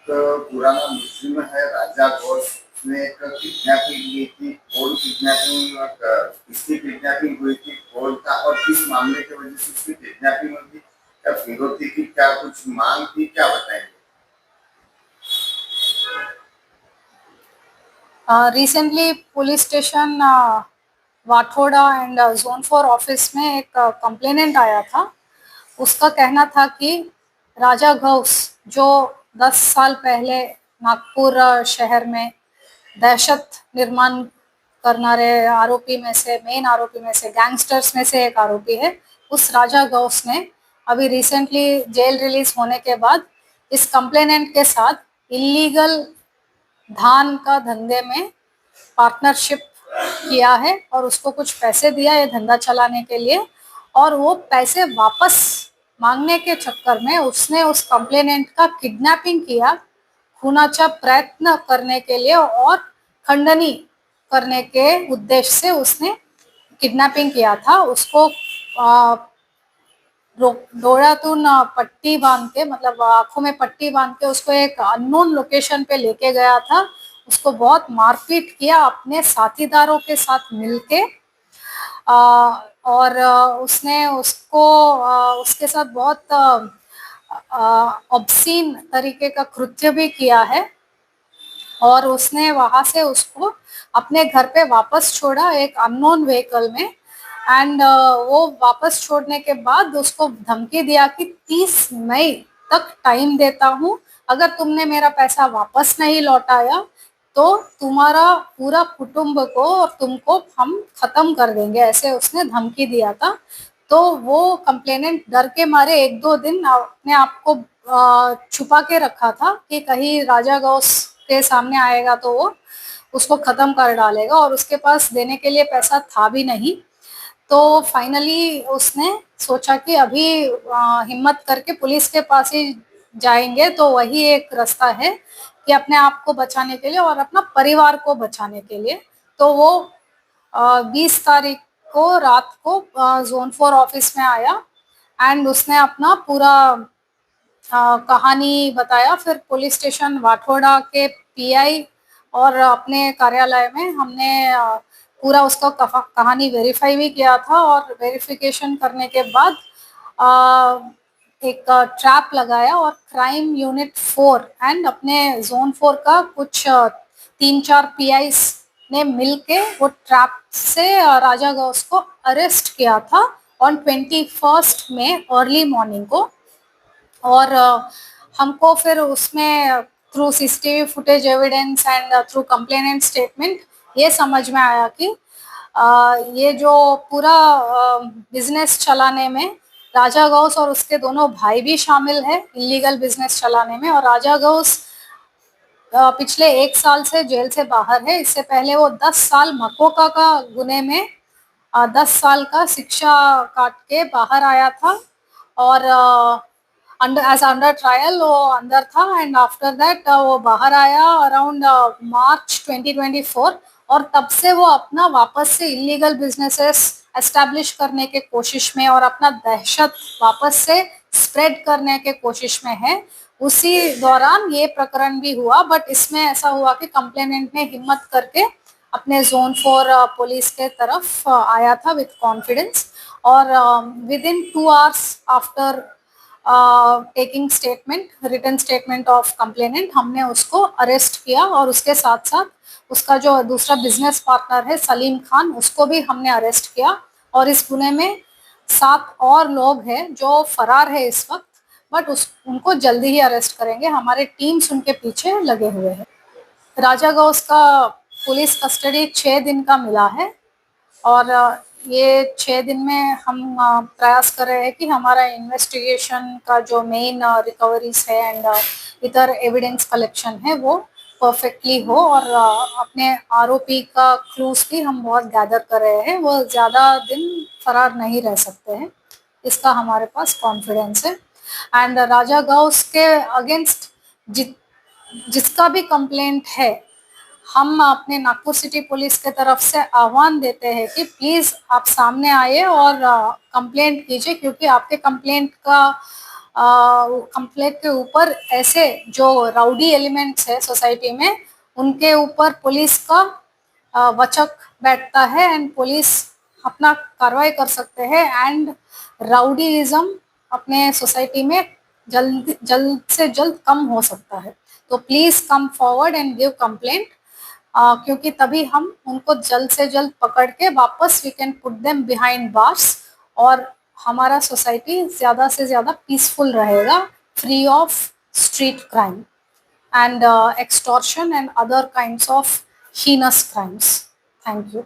पुराना मुस्लिम है राजा घोष, उसने एक किडनैपिंग की थी। कौन किडनैपिंग, किसकी किडनैपिंग हुई थी, कौन था और किस मामले की वजह से उसकी किडनैपिंग हुई थी, क्या फिरौती की, क्या कुछ मांग थी, क्या बताएंगे? Recently police station Wathoda and zone 4 office में एक कंप्लेनेंट आया था। उसका कहना था कि राजा घोष जो 10 साल पहले नागपुर शहर में दहशत निर्माण करनारे आरोपी में से, मेन आरोपी में से, गैंगस्टर्स में से एक आरोपी है। उस राजा घोष ने अभी रिसेंटली जेल रिलीज होने के बाद इस कंप्लेनेंट के साथ इलीगल धान का धंधे में पार्टनरशिप किया है और उसको कुछ पैसे दिया ये धंधा चलाने के लिए, और वो पैसे वापस मांगने के चक्कर में उसने उस कंप्लेनेंट का किडनैपिंग किया, खूनाचा प्रयत्न करने के लिए और खंडनी करने के उद्देश्य से उसने किडनैपिंग किया था। उसको डोळ्यातून पट्टी बांध के, मतलब आंखों में पट्टी बांध के उसको एक अननोन लोकेशन पे लेके गया था। उसको बहुत मारपीट किया अपने साथीदारों के साथ मिलके, और उसने उसको उसके साथ बहुत ऑब्सीन तरीके का कृत्य भी किया है। और उसने वहां से उसको अपने घर पे वापस छोड़ा एक अननोन व्हीकल में। एंड वो वापस छोड़ने के बाद उसको धमकी दिया कि 30 मई तक टाइम देता हूँ, अगर तुमने मेरा पैसा वापस नहीं लौटाया तो तुम्हारा पूरा कुटुंब को और तुमको हम खत्म कर देंगे, ऐसे उसने धमकी दिया था। तो वो कंप्लेनेंट डर के मारे 1-2 दिन अपने आप को छुपा के रखा था कि कहीं राजा गौस के सामने आएगा तो वो उसको खत्म कर डालेगा, और उसके पास देने के लिए पैसा था भी नहीं। तो फाइनली उसने सोचा कि अभी हिम्मत करके पुलिस के पास ही जाएंगे तो वही एक रास्ता है कि अपने आप को बचाने के लिए और अपना परिवार को बचाने के लिए। तो वो 20 तारीख को रात को जोन 4 ऑफिस में आया एंड उसने अपना पूरा कहानी बताया। फिर पुलिस स्टेशन वाठोड़ा के पीआई और अपने कार्यालय में हमने पूरा उसका कहानी वेरीफाई भी किया था, और वेरिफिकेशन करने के बाद एक ट्रैप लगाया और क्राइम यूनिट 4 एंड अपने जोन 4 का कुछ 3-4 पीआईस ने मिलके वो ट्रैप से राजा गौस को अरेस्ट किया था ऑन 21 में अर्ली मॉर्निंग को। और हमको फिर उसमें through CCTV footage evidence and through complainant statement ये समझ में आया कि ये जो पूरा बिजनेस चलाने में राजा गौस और उसके दोनों भाई भी शामिल है, इलीगल बिजनेस चलाने में। और राजा गौस पिछले 1 साल से जेल से बाहर है। इससे पहले वो 10 साल मकोका का गुने में 10 साल का शिक्षा काट के बाहर आया था, और अंडर एज अंडर ट्रायल वो अंदर था। एंड आफ्टर दैट वो बाहर आया अराउंड मार्च 2024, और तब से वो अपना वापस से इलीगल बिजनेसेस एस्टैब्लिश करने के कोशिश में और अपना दहशत वापस से स्प्रेड करने के कोशिश में है। उसी दौरान ये प्रकरण भी हुआ, बट इसमें ऐसा हुआ कि कंप्लेनेंट ने हिम्मत करके अपने जोन 4 पुलिस के तरफ आया था विथ कॉन्फिडेंस, और within 2 hours after taking statement, written statement of complainant, हमने उसको अरेस्ट किया। और उसके साथ साथ उसका जो दूसरा बिजनेस पार्टनर है सलीम खान, उसको भी हमने अरेस्ट किया। और इस गुने में 7 और लोग हैं जो फरार है इस वक्त, बट उनको जल्दी ही अरेस्ट करेंगे। हमारे टीम्स उनके पीछे लगे हुए हैं। राजा गौस का पुलिस कस्टडी 6 दिन का मिला है, और ये 6 दिन में हम प्रयास कर रहे हैं कि हमारा इन्वेस्टिगेशन का जो मेन रिकवरीज है एंड इधर एविडेंस कलेक्शन है वो परफेक्टली हो, और अपने आरोपी का क्लूज भी हम बहुत गैदर कर रहे हैं। वो ज़्यादा दिन फरार नहीं रह सकते हैं, इसका हमारे पास कॉन्फिडेंस है। एंड राजा गौस के अगेंस्ट जिसका भी कंप्लेंट है, हम अपने नागपुर सिटी पुलिस के तरफ से आह्वान देते हैं कि प्लीज़ आप सामने आइए और कंप्लेंट कीजिए, क्योंकि आपके कंप्लेंट का कंप्लेंट के ऊपर ऐसे जो राउडी एलिमेंट्स है सोसाइटी में उनके ऊपर पुलिस का वचक बैठता है एंड पुलिस अपना कार्रवाई कर सकते हैं एंड राउडीइज्म अपने सोसाइटी में जल्द से जल्द कम हो सकता है। तो please come forward and give complaint, क्योंकि तभी हम उनको जल्द से जल्द पकड़ के वापस we can put them behind bars और हमारा सोसाइटी ज़्यादा से ज़्यादा पीसफुल रहेगा, free of street crime and extortion and other kinds of heinous crimes. Thank you.